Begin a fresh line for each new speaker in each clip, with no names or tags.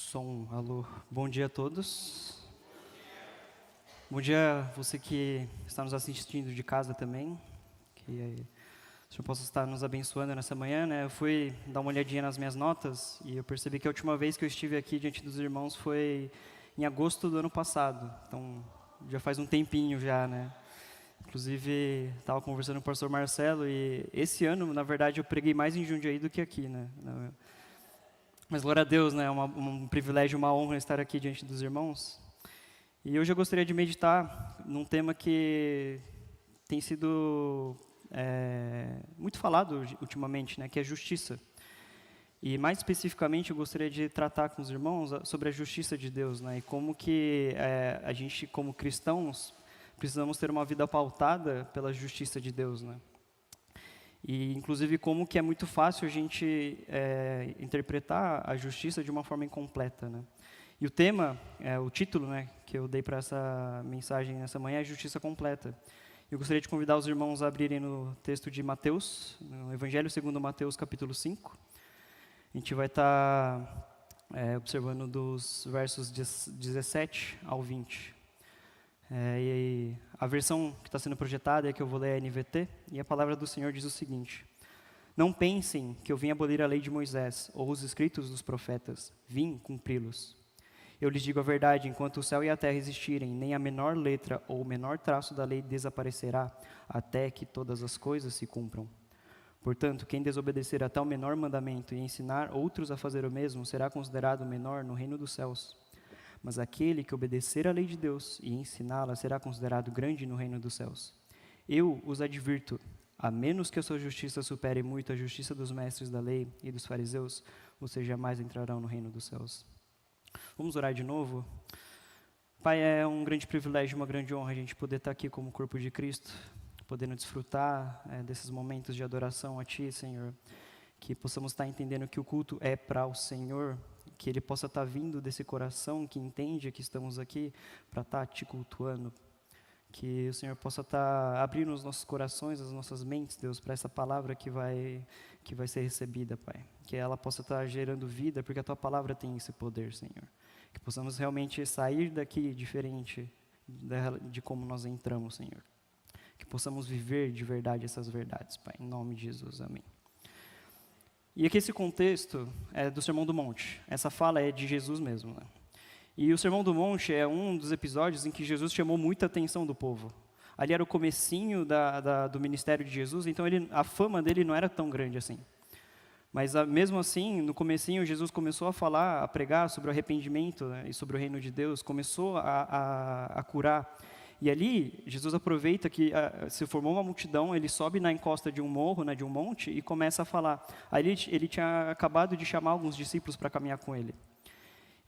Som, alô. Bom dia a todos. Bom dia você que está nos assistindo de casa também. Que o Senhor possa estar nos abençoando nessa manhã, né? Eu fui dar uma olhadinha nas minhas notas e eu percebi que a última vez que eu estive aqui diante dos irmãos foi em agosto do ano passado. Então, já faz um tempinho já, né? Inclusive, estava conversando com o pastor Marcelo e esse ano, na verdade, eu preguei mais em Jundiaí do que aqui, né? Mas glória a Deus, né? É um privilégio, uma honra estar aqui diante dos irmãos. E hoje eu gostaria de meditar num tema que tem sido muito falado ultimamente, né? Que é justiça. E mais especificamente eu gostaria de tratar com os irmãos sobre a justiça de Deus, né? E como que a gente, como cristãos, precisamos ter uma vida pautada pela justiça de Deus, né? E, inclusive, como que é muito fácil a gente interpretar a justiça de uma forma incompleta, né? E o tema, o título, né, que eu dei para essa mensagem nessa manhã é Justiça Completa. Eu gostaria de convidar os irmãos a abrirem no texto de Mateus, no Evangelho segundo Mateus, capítulo 5. A gente vai estar observando dos versos 17 ao 20. E a versão que está sendo projetada é que eu vou ler a NVT, e a palavra do Senhor diz o seguinte: Não pensem que eu vim abolir a lei de Moisés ou os escritos dos profetas, vim cumpri-los. Eu lhes digo a verdade, enquanto o céu e a terra existirem, nem a menor letra ou o menor traço da lei desaparecerá, até que todas as coisas se cumpram. Portanto, quem desobedecer até o menor mandamento e ensinar outros a fazer o mesmo, será considerado menor no reino dos céus. Mas aquele que obedecer à lei de Deus e ensiná-la será considerado grande no reino dos céus. Eu os advirto, a menos que a sua justiça supere muito a justiça dos mestres da lei e dos fariseus, vocês jamais entrarão no reino dos céus. Vamos orar de novo? Pai, é um grande privilégio, uma grande honra a gente poder estar aqui como corpo de Cristo, podendo desfrutar desses momentos de adoração a Ti, Senhor. Que possamos estar entendendo que o culto é para o Senhor, que Ele possa estar vindo desse coração que entende que estamos aqui para estar Te cultuando. Que o Senhor possa estar abrindo os nossos corações, as nossas mentes, Deus, para essa palavra que vai ser recebida, Pai. Que ela possa estar gerando vida, porque a Tua palavra tem esse poder, Senhor. Que possamos realmente sair daqui diferente de como nós entramos, Senhor. Que possamos viver de verdade essas verdades, Pai. Em nome de Jesus, amém. E aqui esse contexto é do Sermão do Monte. Essa fala é de Jesus mesmo, né? E o Sermão do Monte é um dos episódios em que Jesus chamou muita atenção do povo. Ali era o comecinho do ministério de Jesus, então a fama dele não era tão grande assim. Mas mesmo assim, no comecinho, Jesus começou a falar, a pregar sobre o arrependimento, né, e sobre o reino de Deus, começou a curar. E ali, Jesus aproveita que se formou uma multidão, ele sobe na encosta de um morro, né, de um monte, e começa a falar. Aí ele tinha acabado de chamar alguns discípulos para caminhar com ele.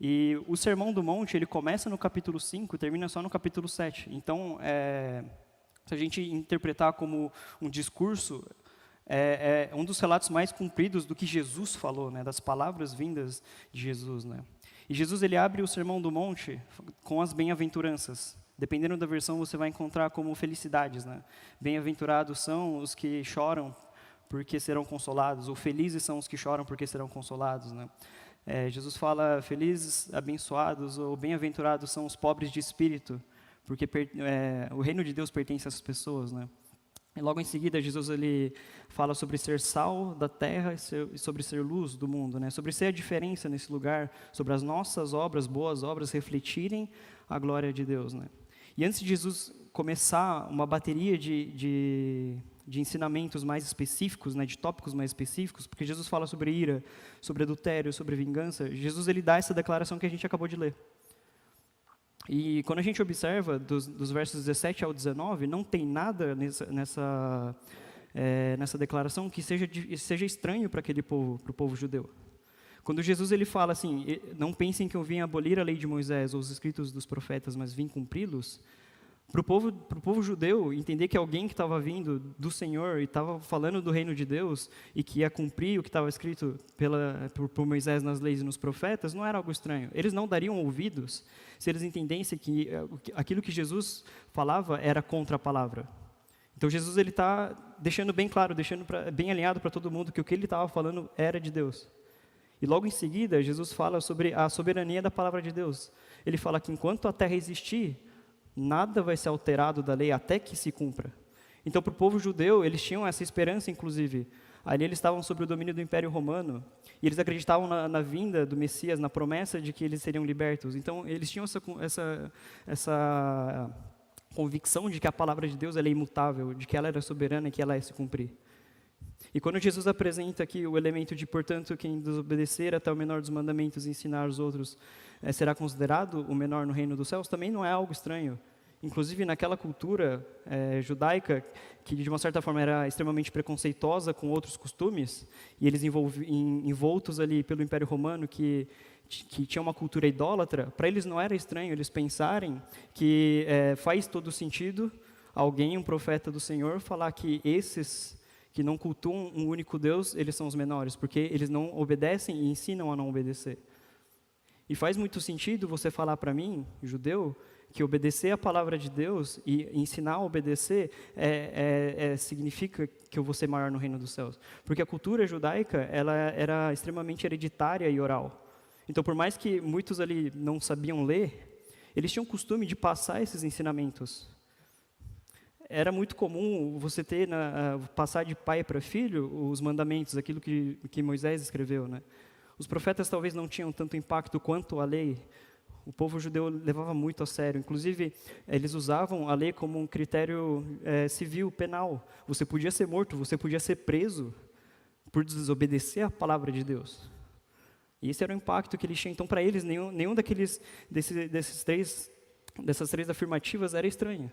E o Sermão do Monte, ele começa no capítulo 5 e termina só no capítulo 7. Então, se a gente interpretar como um discurso, é um dos relatos mais compridos do que Jesus falou, né, das palavras vindas de Jesus, né. E Jesus, ele abre o Sermão do Monte com as bem-aventuranças. Dependendo da versão, você vai encontrar como felicidades, né? Bem-aventurados são os que choram porque serão consolados, ou felizes são os que choram porque serão consolados, né? Jesus fala, felizes, abençoados, ou bem-aventurados são os pobres de espírito, porque o reino de Deus pertence a essas pessoas, né? E logo em seguida, Jesus ele fala sobre ser sal da terra e sobre ser luz do mundo, né? Sobre ser a diferença nesse lugar, sobre as nossas obras, boas obras, refletirem a glória de Deus, né? E antes de Jesus começar uma bateria de ensinamentos mais específicos, né, de tópicos mais específicos, porque Jesus fala sobre ira, sobre adultério, sobre vingança, Jesus ele dá essa declaração que a gente acabou de ler. E quando a gente observa dos versos 17 ao 19, não tem nada nessa declaração que seja estranho para aquele povo, para o povo judeu. Quando Jesus ele fala assim, não pensem que eu vim abolir a lei de Moisés ou os escritos dos profetas, mas vim cumpri-los, para o povo judeu entender que alguém que estava vindo do Senhor e estava falando do reino de Deus e que ia cumprir o que estava escrito por Moisés nas leis e nos profetas, não era algo estranho. Eles não dariam ouvidos se eles entendessem que aquilo que Jesus falava era contra a palavra. Então Jesus ele está deixando bem claro, bem alinhado para todo mundo que o que ele estava falando era de Deus. E logo em seguida, Jesus fala sobre a soberania da palavra de Deus. Ele fala que enquanto a terra existir, nada vai ser alterado da lei até que se cumpra. Então, para o povo judeu, eles tinham essa esperança, inclusive. Ali eles estavam sob o domínio do Império Romano, e eles acreditavam na vinda do Messias, na promessa de que eles seriam libertos. Então, eles tinham essa convicção de que a palavra de Deus ela é imutável, de que ela era soberana e que ela ia se cumprir. E quando Jesus apresenta aqui o elemento de, portanto, quem desobedecer até o menor dos mandamentos e ensinar os outros será considerado o menor no reino dos céus, também não é algo estranho. Inclusive, naquela cultura judaica, que de uma certa forma era extremamente preconceituosa com outros costumes, e eles envoltos ali pelo Império Romano, que tinha uma cultura idólatra, para eles não era estranho eles pensarem que faz todo sentido alguém, um profeta do Senhor, falar que esses que não cultuam um único Deus, eles são os menores, porque eles não obedecem e ensinam a não obedecer. E faz muito sentido você falar para mim, judeu, que obedecer a palavra de Deus e ensinar a obedecer significa que eu vou ser maior no reino dos céus. Porque a cultura judaica ela era extremamente hereditária e oral. Então, por mais que muitos ali não sabiam ler, eles tinham o costume de passar esses ensinamentos. Era muito comum você passar de pai para filho os mandamentos, aquilo que Moisés escreveu, né? Os profetas talvez não tinham tanto impacto quanto a lei. O povo judeu levava muito a sério. Inclusive, eles usavam a lei como um critério civil, penal. Você podia ser morto, você podia ser preso por desobedecer a palavra de Deus. E esse era o impacto que eles tinham. Então, para eles, nenhum dessas três afirmativas era estranho.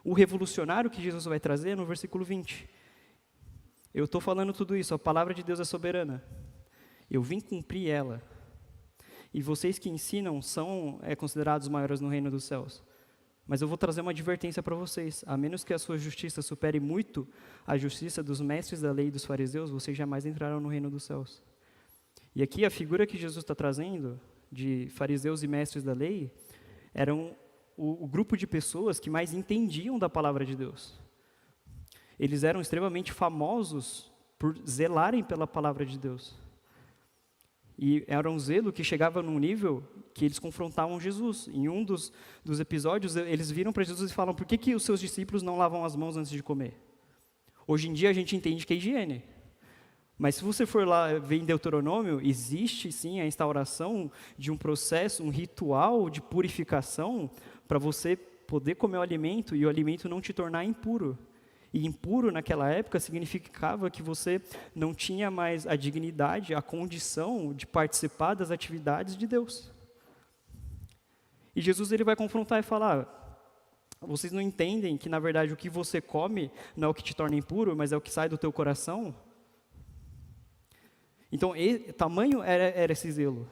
O revolucionário que Jesus vai trazer é no versículo 20. Eu estou falando tudo isso, a palavra de Deus é soberana. Eu vim cumprir ela. E vocês que ensinam são considerados maiores no reino dos céus. Mas eu vou trazer uma advertência para vocês. A menos que a sua justiça supere muito a justiça dos mestres da lei e dos fariseus, vocês jamais entrarão no reino dos céus. E aqui a figura que Jesus está trazendo, de fariseus e mestres da lei, eram o grupo de pessoas que mais entendiam da palavra de Deus. Eles eram extremamente famosos por zelarem pela palavra de Deus. E era um zelo que chegava num nível que eles confrontavam Jesus. Em um dos episódios, eles viram para Jesus e falam: por que os seus discípulos não lavam as mãos antes de comer? Hoje em dia a gente entende que é higiene. Mas se você for lá ver em Deuteronômio, existe sim a instauração de um processo, um ritual de purificação para você poder comer o alimento e o alimento não te tornar impuro. E impuro naquela época significava que você não tinha mais a dignidade, a condição de participar das atividades de Deus. E Jesus ele vai confrontar e falar: vocês não entendem que na verdade o que você come não é o que te torna impuro, mas é o que sai do teu coração? Então, tamanho era esse zelo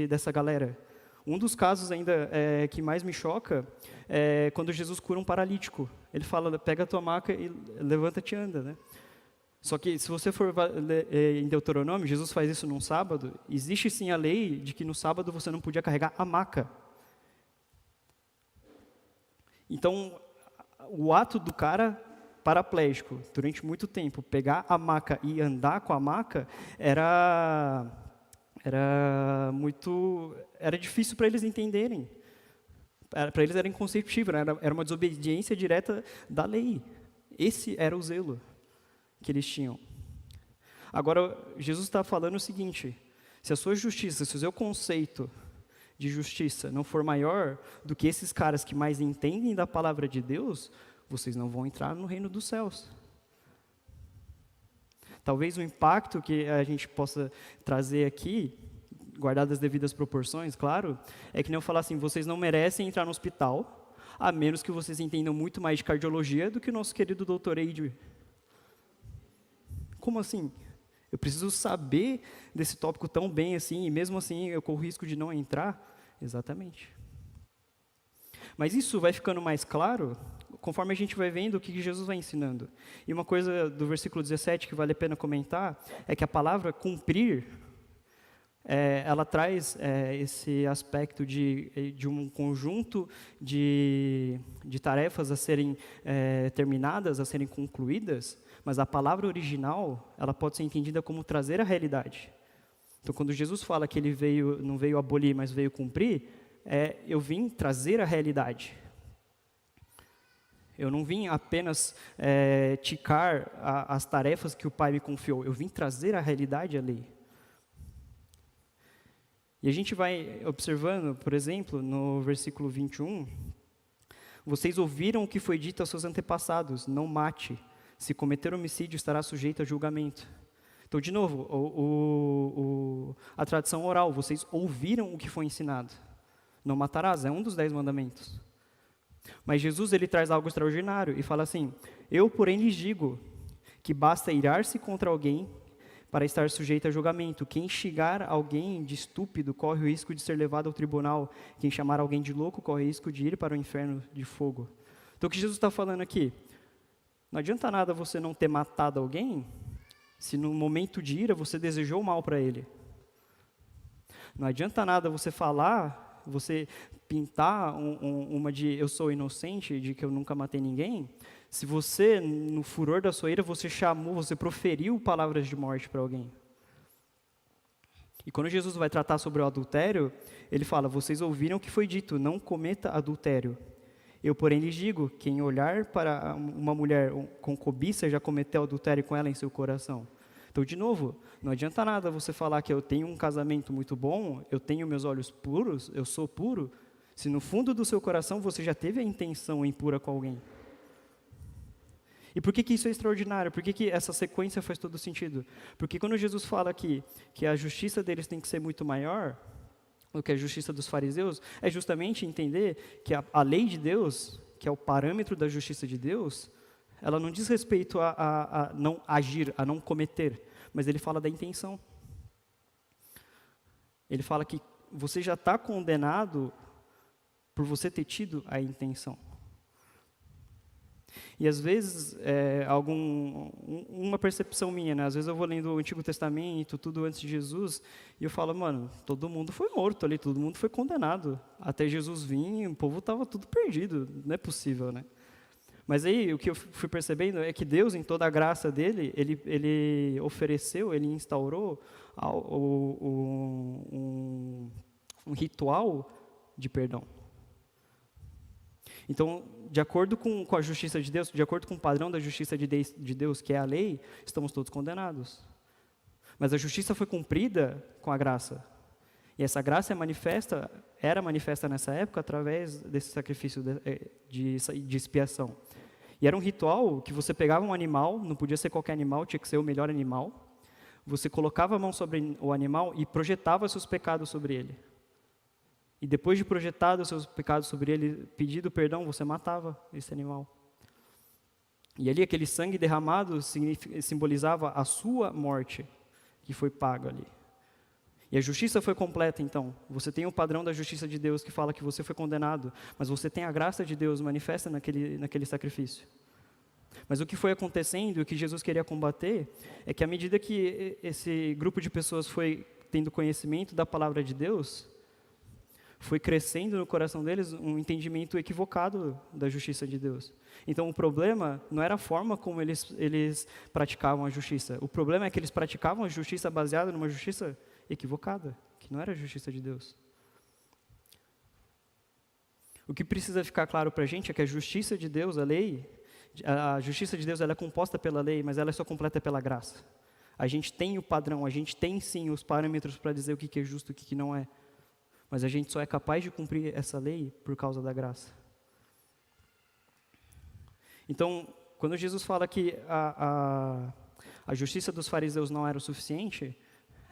dessa galera. Um dos casos ainda que mais me choca é quando Jesus cura um paralítico. Ele fala: pega a tua maca e levanta-te e anda, né? Só que se você for em Deuteronômio, Jesus faz isso num sábado. Existe sim a lei de que no sábado você não podia carregar a maca. Então, o ato do cara paraplégico, durante muito tempo, pegar a maca e andar com a maca era difícil para eles entenderem. Para eles era inconceituável, era uma desobediência direta da lei. Esse era o zelo que eles tinham. Agora, Jesus está falando o seguinte: se a sua justiça, se o seu conceito de justiça não for maior do que esses caras que mais entendem da palavra de Deus, vocês não vão entrar no reino dos céus. Talvez o impacto que a gente possa trazer aqui, guardado as devidas proporções, claro, é que nem eu falar assim: vocês não merecem entrar no hospital, a menos que vocês entendam muito mais de cardiologia do que o nosso querido Dr. Eide. Como assim? Eu preciso saber desse tópico tão bem assim, e mesmo assim eu corro o risco de não entrar? Exatamente. Mas isso vai ficando mais claro conforme a gente vai vendo o que Jesus vai ensinando. E uma coisa do versículo 17 que vale a pena comentar é que a palavra cumprir, ela traz esse aspecto de um conjunto de tarefas a serem terminadas, a serem concluídas, mas a palavra original ela pode ser entendida como trazer a realidade. Então, quando Jesus fala que ele não veio abolir, mas veio cumprir, eu vim trazer a realidade. Eu não vim apenas ticar as tarefas que o Pai me confiou, eu vim trazer a realidade à lei. E a gente vai observando, por exemplo, no versículo 21, vocês ouviram o que foi dito aos seus antepassados, não mate, se cometer homicídio estará sujeito a julgamento. Então, de novo, a tradição oral, vocês ouviram o que foi ensinado, não matarás, é um dos 10 mandamentos. Mas Jesus, ele traz algo extraordinário e fala assim, eu, porém, lhes digo que basta irar-se contra alguém para estar sujeito a julgamento. Quem xingar alguém de estúpido corre o risco de ser levado ao tribunal. Quem chamar alguém de louco corre o risco de ir para o inferno de fogo. Então, o que Jesus está falando aqui? Não adianta nada você não ter matado alguém, se no momento de ira você desejou mal para ele. Não adianta nada você falar, você pintar uma de eu sou inocente, de que eu nunca matei ninguém, se você, no furor da sua ira, você proferiu palavras de morte para alguém. E quando Jesus vai tratar sobre o adultério, ele fala, vocês ouviram o que foi dito, não cometa adultério. Eu, porém, lhes digo, quem olhar para uma mulher com cobiça já cometeu adultério com ela em seu coração. Então, de novo, não adianta nada você falar que eu tenho um casamento muito bom, eu tenho meus olhos puros, eu sou puro, se no fundo do seu coração você já teve a intenção impura com alguém. E por que isso é extraordinário? Por que essa sequência faz todo sentido? Porque quando Jesus fala aqui que a justiça deles tem que ser muito maior do que a justiça dos fariseus, é justamente entender que a lei de Deus, que é o parâmetro da justiça de Deus, ela não diz respeito a não agir, a não cometer, mas ele fala da intenção. Ele fala que você já está condenado por você ter tido a intenção. E às vezes, uma percepção minha, né? Às vezes eu vou lendo o Antigo Testamento, tudo antes de Jesus, e eu falo, mano, todo mundo foi morto ali, todo mundo foi condenado. Até Jesus vir, o povo estava tudo perdido, não é possível, né? Mas aí, o que eu fui percebendo é que Deus, em toda a graça dele, ele ofereceu, ele instaurou um ritual de perdão. Então, de acordo com a justiça de Deus, de acordo com o padrão da justiça de Deus, que é a lei, estamos todos condenados. Mas a justiça foi cumprida com a graça. E essa graça era manifesta nessa época através desse sacrifício de expiação. E era um ritual que você pegava um animal, não podia ser qualquer animal, tinha que ser o melhor animal. Você colocava a mão sobre o animal e projetava seus pecados sobre ele. E depois de projetado os seus pecados sobre ele, pedido perdão, você matava esse animal. E ali aquele sangue derramado simbolizava a sua morte, que foi paga ali. E a justiça foi completa, então. Você tem o padrão da justiça de Deus que fala que você foi condenado, mas você tem a graça de Deus manifesta naquele sacrifício. Mas o que foi acontecendo, o que Jesus queria combater, é que à medida que esse grupo de pessoas foi tendo conhecimento da palavra de Deus, foi crescendo no coração deles um entendimento equivocado da justiça de Deus. Então o problema não era a forma como eles praticavam a justiça. O problema é que eles praticavam a justiça baseada numa justiça equivocada, que não era a justiça de Deus. O que precisa ficar claro para a gente é que a justiça de Deus, a justiça de Deus ela é composta pela lei, mas ela é só completa pela graça. A gente tem o padrão, a gente tem sim os parâmetros para dizer o que é justo e o que não é. Mas a gente só é capaz de cumprir essa lei por causa da graça. Então, quando Jesus fala que a justiça dos fariseus não era o suficiente,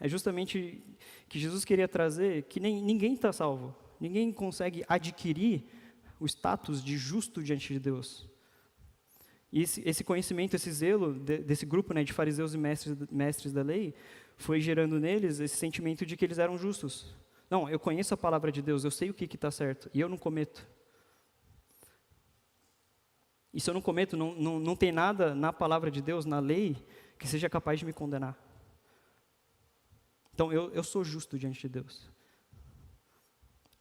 é justamente que Jesus queria trazer que ninguém está salvo. Ninguém consegue adquirir o status de justo diante de Deus. E esse conhecimento, esse zelo desse grupo, né, de fariseus e mestres da lei, foi gerando neles esse sentimento de que eles eram justos. Não, eu conheço a palavra de Deus, eu sei o que está certo, e eu não cometo. E se eu não cometo, não tem nada na palavra de Deus, na lei, que seja capaz de me condenar. Então, eu sou justo diante de Deus,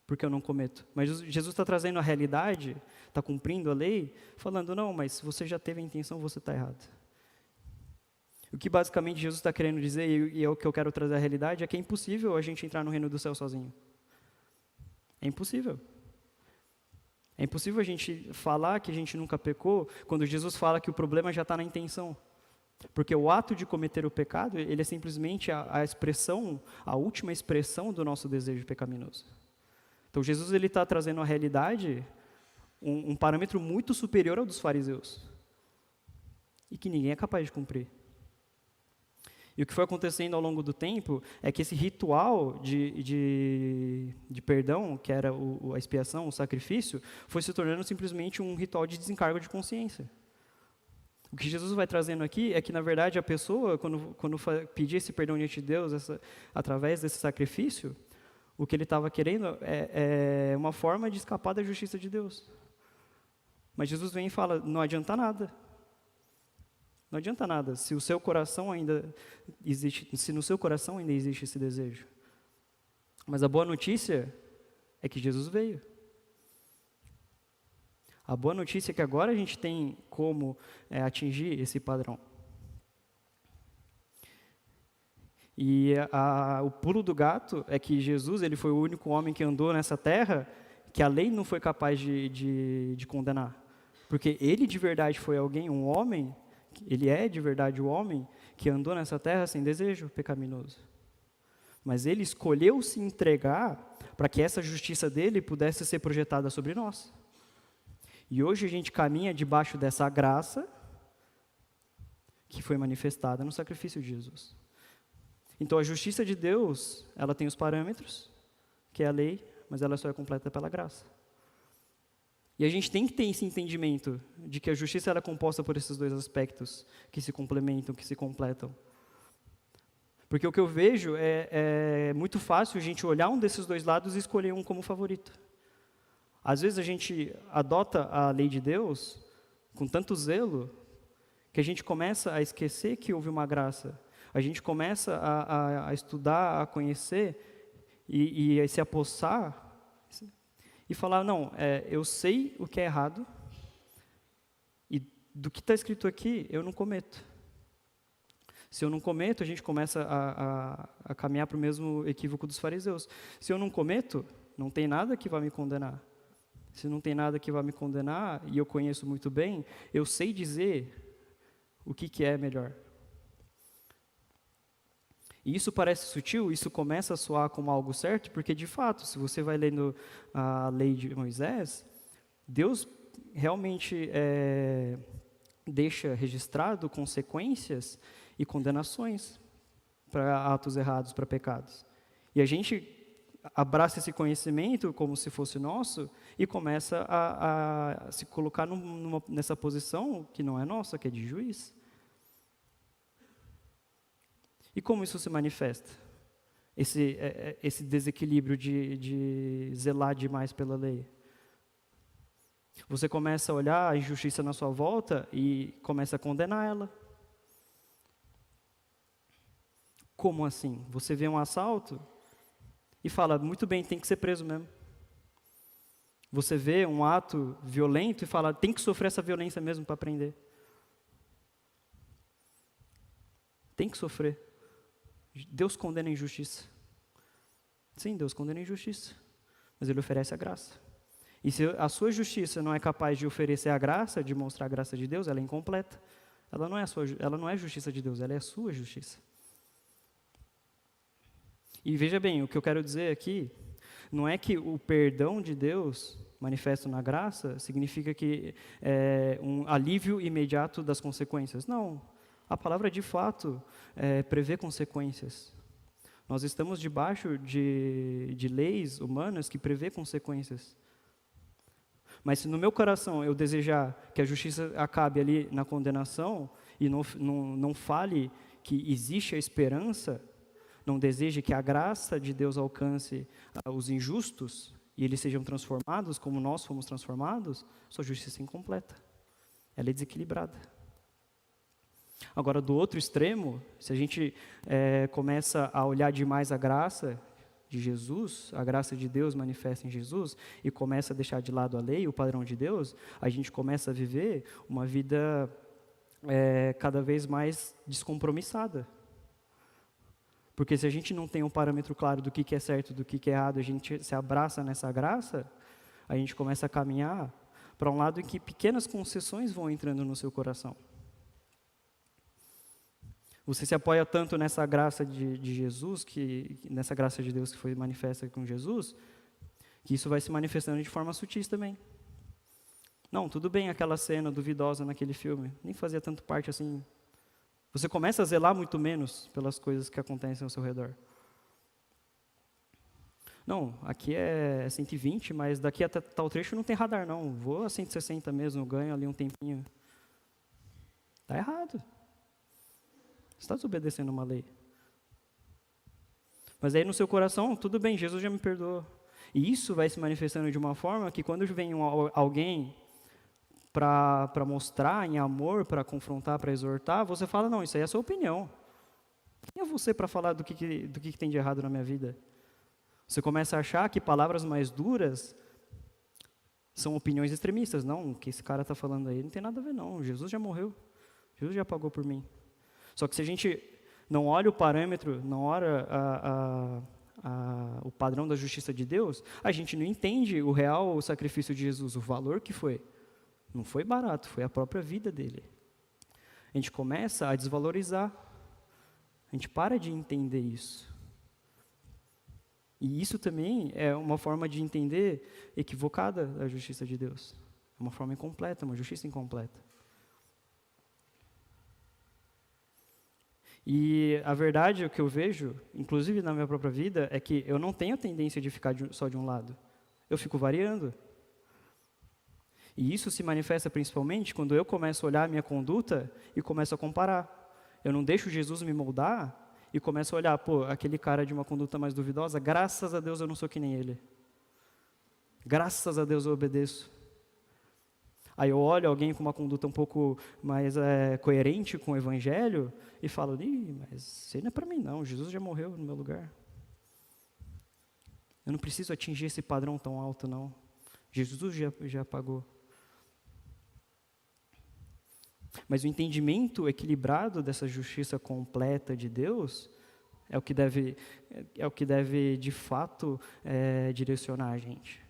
porque eu não cometo. Mas Jesus está trazendo a realidade, está cumprindo a lei, falando, não, mas se você já teve a intenção, você está errado. O que basicamente Jesus está querendo dizer, e é o que eu quero trazer à realidade, é que é impossível a gente entrar no reino do céu sozinho. É impossível. É impossível a gente falar que a gente nunca pecou, quando Jesus fala que o problema já está na intenção. Porque o ato de cometer o pecado, ele é simplesmente a expressão, a última expressão do nosso desejo pecaminoso. Então Jesus ele está trazendo à realidade um parâmetro muito superior ao dos fariseus. E que ninguém é capaz de cumprir. E o que foi acontecendo ao longo do tempo é que esse ritual de perdão, que era a expiação, o sacrifício, foi se tornando simplesmente um ritual de desencargo de consciência. O que Jesus vai trazendo aqui é que, na verdade, a pessoa, quando pedir esse perdão diante de Deus, através desse sacrifício, o que ele estava querendo é uma forma de escapar da justiça de Deus. Mas Jesus vem e fala, não adianta nada. Não adianta nada se o seu coração ainda existe, se no seu coração ainda existe esse desejo. Mas a boa notícia é que Jesus veio. A boa notícia é que agora a gente tem como atingir esse padrão. E o pulo do gato é que Jesus ele foi o único homem que andou nessa terra que a lei não foi capaz de condenar. Porque ele de verdade foi alguém, um homem, ele é de verdade o homem que andou nessa terra sem desejo pecaminoso. Mas ele escolheu se entregar para que essa justiça dele pudesse ser projetada sobre nós. E hoje a gente caminha debaixo dessa graça que foi manifestada no sacrifício de Jesus. Então a justiça de Deus, ela tem os parâmetros, que é a lei, mas ela só é completa pela graça. E a gente tem que ter esse entendimento de que a justiça ela é composta por esses dois aspectos que se complementam, que se completam. Porque o que eu vejo é muito fácil a gente olhar um desses dois lados e escolher um como favorito. Às vezes a gente adota a lei de Deus com tanto zelo que a gente começa a esquecer que houve uma graça. A gente começa a estudar, a conhecer e a se apossar e falar, não, eu sei o que é errado e do que está escrito aqui eu não cometo. Se eu não cometo, a gente começa a caminhar para o mesmo equívoco dos fariseus. Se eu não cometo, não tem nada que vá me condenar. Se não tem nada que vá me condenar, e eu conheço muito bem, eu sei dizer o que é melhor. E isso parece sutil, isso começa a soar como algo certo, porque de fato, se você vai lendo a lei de Moisés, Deus realmente deixa registrado consequências e condenações para atos errados, para pecados. E a gente abraça esse conhecimento como se fosse nosso e começa a se colocar nessa posição que não é nossa, que é de juiz. E como isso se manifesta? Esse desequilíbrio de zelar demais pela lei. Você começa a olhar a injustiça na sua volta e começa a condenar ela. Como assim? Você vê um assalto e fala, muito bem, tem que ser preso mesmo. Você vê um ato violento e fala, tem que sofrer essa violência mesmo para aprender. Tem que sofrer. Deus condena a injustiça. Sim, Deus condena a injustiça. Mas Ele oferece a graça. E se a sua justiça não é capaz de oferecer a graça, de mostrar a graça de Deus, ela é incompleta. Ela não é a justiça de Deus, ela é a sua justiça. E veja bem, o que eu quero dizer aqui, não é que o perdão de Deus, manifesto na graça, significa que é um alívio imediato das consequências. Não, a palavra de fato prevê consequências. Nós estamos debaixo de leis humanas que prevê consequências. Mas se no meu coração eu desejar que a justiça acabe ali na condenação e não fale que existe a esperança, não deseje que a graça de Deus alcance os injustos e eles sejam transformados como nós fomos transformados, sua justiça é incompleta. Ela é desequilibrada. Agora, do outro extremo, se a gente começa a olhar demais a graça de Jesus, a graça de Deus manifesta em Jesus, e começa a deixar de lado a lei, o padrão de Deus, a gente começa a viver uma vida cada vez mais descompromissada. Porque se a gente não tem um parâmetro claro do que é certo, do que é errado, a gente se abraça nessa graça, a gente começa a caminhar para um lado em que pequenas concessões vão entrando no seu coração. Você se apoia tanto nessa graça de Jesus, nessa graça de Deus que foi manifesta com Jesus, que isso vai se manifestando de forma sutis também. Não, tudo bem aquela cena duvidosa naquele filme, nem fazia tanto parte assim. Você começa a zelar muito menos pelas coisas que acontecem ao seu redor. Não, aqui é 120, mas daqui até tal trecho não tem radar não, vou a 160 mesmo, ganho ali um tempinho. Está errado. Você está desobedecendo uma lei. Mas aí no seu coração, tudo bem, Jesus já me perdoou. E isso vai se manifestando de uma forma que quando vem alguém para mostrar em amor, para confrontar, para exortar, você fala, não, isso aí é a sua opinião. Quem é você para falar do que tem de errado na minha vida? Você começa a achar que palavras mais duras são opiniões extremistas. Não, o que esse cara está falando aí não tem nada a ver não, Jesus já morreu, Jesus já pagou por mim. Só que se a gente não olha o parâmetro, não olha o padrão da justiça de Deus, a gente não entende o real sacrifício de Jesus, o valor que foi. Não foi barato, foi a própria vida dele. A gente começa a desvalorizar. A gente para de entender isso. E isso também é uma forma de entender equivocada da justiça de Deus. É uma forma incompleta, uma justiça incompleta. E a verdade, o que eu vejo, inclusive na minha própria vida, é que eu não tenho a tendência de ficar só de um lado. Eu fico variando. E isso se manifesta principalmente quando eu começo a olhar a minha conduta e começo a comparar. Eu não deixo Jesus me moldar e começo a olhar, pô, aquele cara de uma conduta mais duvidosa, graças a Deus eu não sou que nem ele. Graças a Deus eu obedeço. Aí eu olho alguém com uma conduta um pouco mais coerente com o Evangelho e falo, mas isso aí não é para mim não, Jesus já morreu no meu lugar. Eu não preciso atingir esse padrão tão alto não. Jesus já pagou. Mas o entendimento equilibrado dessa justiça completa de Deus é o que deve de fato direcionar a gente.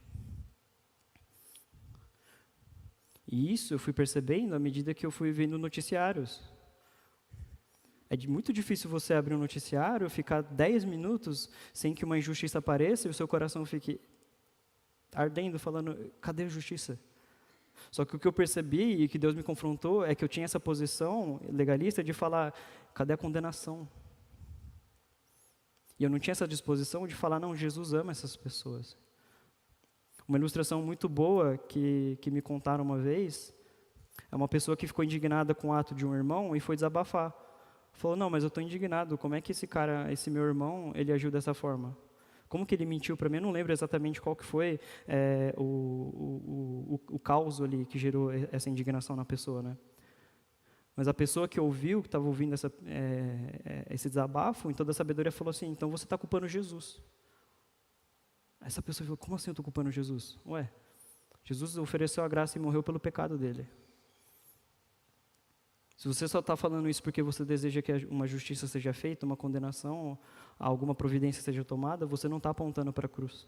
E isso eu fui percebendo à medida que eu fui vendo noticiários. É muito difícil você abrir um noticiário, ficar 10 minutos sem que uma injustiça apareça e o seu coração fique ardendo, falando, cadê a justiça? Só que o que eu percebi e que Deus me confrontou é que eu tinha essa posição legalista de falar, cadê a condenação? E eu não tinha essa disposição de falar, não, Jesus ama essas pessoas. Uma ilustração muito boa que me contaram uma vez, é uma pessoa que ficou indignada com o ato de um irmão e foi desabafar. Falou, não, mas eu estou indignado, como é que esse meu irmão, ele agiu dessa forma? Como que ele mentiu para mim? Eu não lembro exatamente qual que foi o caos ali que gerou essa indignação na pessoa, né? Mas a pessoa que ouviu, que estava ouvindo esse desabafo, em toda a sabedoria, falou assim, então você está culpando Jesus. Essa pessoa falou, como assim eu estou culpando Jesus? Ué, Jesus ofereceu a graça e morreu pelo pecado dele. Se você só está falando isso porque você deseja que uma justiça seja feita, uma condenação, alguma providência seja tomada, você não está apontando para a cruz.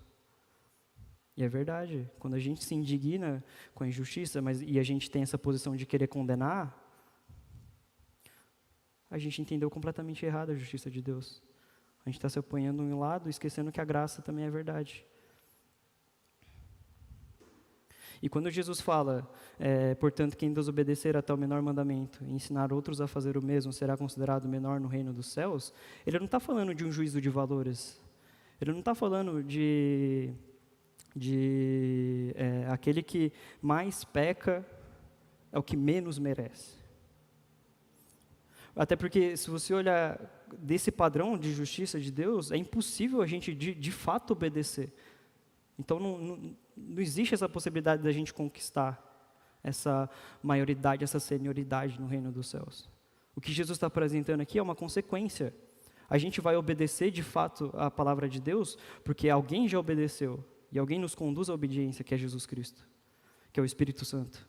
E é verdade, quando a gente se indigna com a injustiça, e a gente tem essa posição de querer condenar, a gente entendeu completamente errado a justiça de Deus. A gente está se apoiando em um lado, esquecendo que a graça também é verdade. E quando Jesus fala, portanto, quem desobedecer até o menor mandamento e ensinar outros a fazer o mesmo será considerado menor no reino dos céus, ele não está falando de um juízo de valores. Ele não está falando de aquele que mais peca é o que menos merece. Até porque, se você olhar desse padrão de justiça de Deus, é impossível a gente, de fato, obedecer. Então, não existe essa possibilidade da gente conquistar essa maioridade, essa senioridade no reino dos céus. O que Jesus está apresentando aqui é uma consequência. A gente vai obedecer, de fato, a palavra de Deus, porque alguém já obedeceu, e alguém nos conduz à obediência, que é Jesus Cristo, que é o Espírito Santo,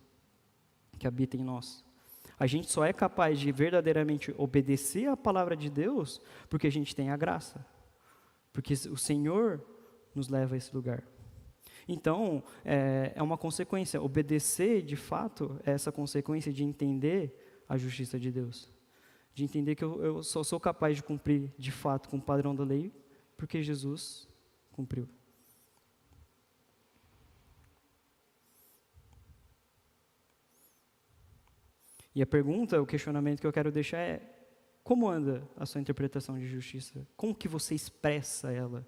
que habita em nós. A gente só é capaz de verdadeiramente obedecer à palavra de Deus porque a gente tem a graça. Porque o Senhor nos leva a esse lugar. Então, é uma consequência. Obedecer, de fato, é essa consequência de entender a justiça de Deus. De entender que eu só sou capaz de cumprir, de fato, com o padrão da lei, porque Jesus cumpriu. E a pergunta, o questionamento que eu quero deixar é: como anda a sua interpretação de justiça? Como que você expressa ela?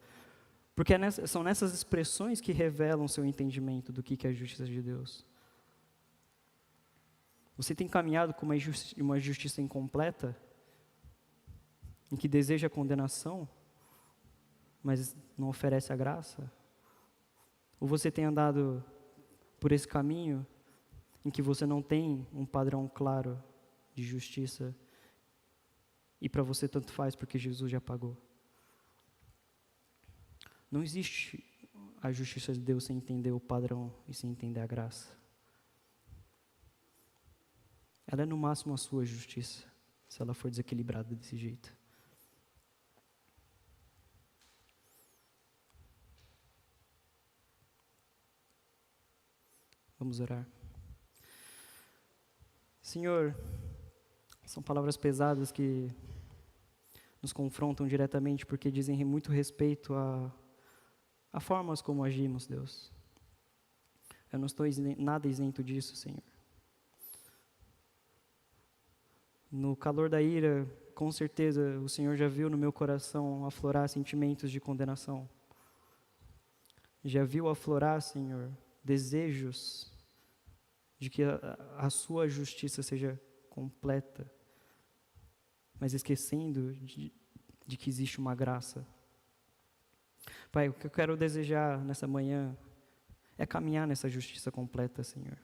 Porque são nessas expressões que revelam o seu entendimento do que é a justiça de Deus. Você tem caminhado com uma justiça incompleta, em que deseja a condenação, mas não oferece a graça? Ou você tem andado por esse caminho em que você não tem um padrão claro de justiça e para você tanto faz porque Jesus já pagou? Não existe a justiça de Deus sem entender o padrão e sem entender a graça. Ela é no máximo a sua justiça, se ela for desequilibrada desse jeito. Vamos orar. Senhor, são palavras pesadas que nos confrontam diretamente porque dizem muito respeito a formas como agimos, Deus. Eu não estou nada isento disso, Senhor. No calor da ira, com certeza, o Senhor já viu no meu coração aflorar sentimentos de condenação. Já viu aflorar, Senhor, desejos de que a sua justiça seja completa, mas esquecendo de que existe uma graça. Pai, o que eu quero desejar nessa manhã é caminhar nessa justiça completa, Senhor.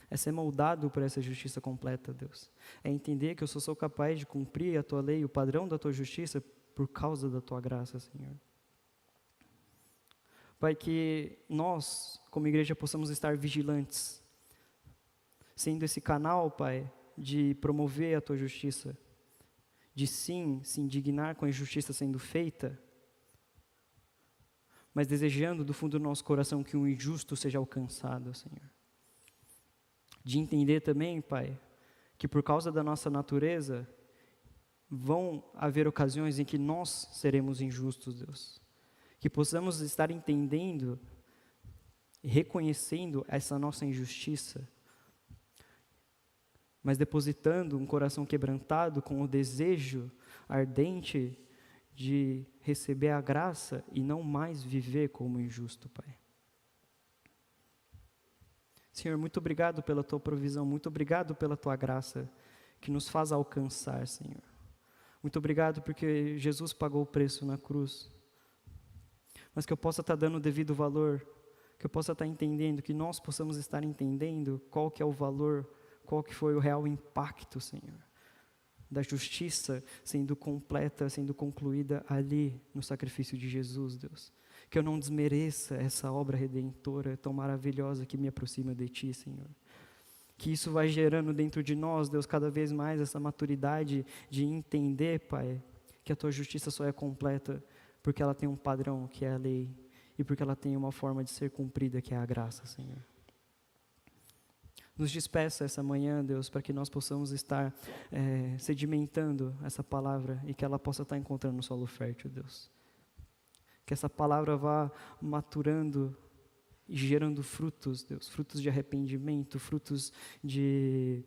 É ser moldado por essa justiça completa, Deus. É entender que eu só sou capaz de cumprir a Tua lei, o padrão da Tua justiça, por causa da Tua graça, Senhor. Pai, que nós, como igreja, possamos estar vigilantes, sendo esse canal, Pai, de promover a Tua justiça, de sim se indignar com a injustiça sendo feita, mas desejando do fundo do nosso coração que o injusto seja alcançado, Senhor. De entender também, Pai, que por causa da nossa natureza, vão haver ocasiões em que nós seremos injustos, Deus. Que possamos estar entendendo e reconhecendo essa nossa injustiça, mas depositando um coração quebrantado com o desejo ardente de receber a graça e não mais viver como injusto, Pai. Senhor, muito obrigado pela Tua provisão, muito obrigado pela Tua graça que nos faz alcançar, Senhor. Muito obrigado porque Jesus pagou o preço na cruz, mas que eu possa estar dando o devido valor, que eu possa estar entendendo, que nós possamos estar entendendo qual que é o valor, qual que foi o real impacto, Senhor, da justiça sendo completa, sendo concluída ali no sacrifício de Jesus, Deus. Que eu não desmereça essa obra redentora tão maravilhosa que me aproxima de Ti, Senhor. Que isso vai gerando dentro de nós, Deus, cada vez mais essa maturidade de entender, Pai, que a Tua justiça só é completa porque ela tem um padrão, que é a lei, e porque ela tem uma forma de ser cumprida, que é a graça, Senhor. Nos despeça essa manhã, Deus, para que nós possamos estar sedimentando essa palavra e que ela possa estar encontrando um solo fértil, Deus. Que essa palavra vá maturando e gerando frutos, Deus, frutos de arrependimento, frutos de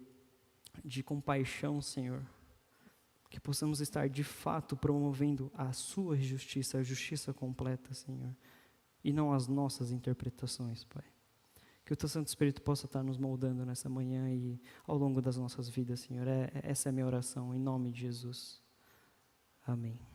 compaixão, Senhor. Que possamos estar de fato promovendo a Sua justiça, a justiça completa, Senhor, e não as nossas interpretações, Pai. Que o Teu Santo Espírito possa estar nos moldando nessa manhã e ao longo das nossas vidas, Senhor. Essa é a minha oração, em nome de Jesus. Amém.